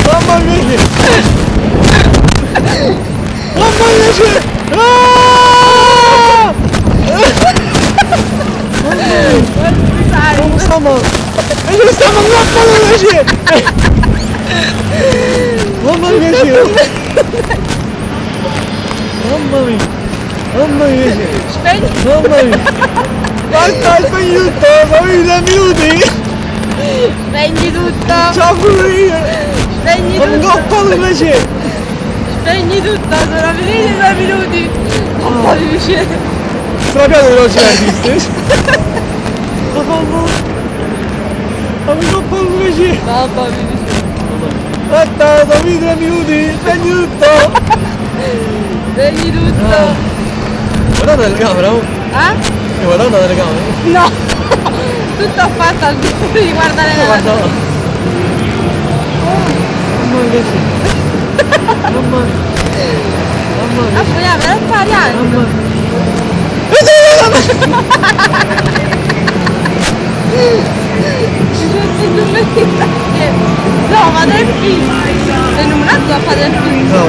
Mamma mia! Mamma mia! Ah! Tamam. Enes tamam yapma öyle şey. Mamma mia! Mamma mia! Mamma mia! Spegni. Mamma mia! Guarda, il aiuto, fammi 2 minuti! Spegni tutto. Ciao pure! Spegni Non tutto. goffalo invece! Spegni tutto. Sono finiti 2 minuti. Un po' di luce. Strapiato veloce l'artista! Fammi goffalo invece! Mamma mia. Aspetta, fammi 3 minuti! Spegni tutto! Spegni tutto. Guardate la telecamera, oh! Eh? Guardate la telecamera! No. Tutto ho fatto al di di guardare nella Guarda! Mamma mia! Mamma mia! Mamma mia! Vogliamo per fare Mamma No, ma del film. Se non un altro a fare il film. No,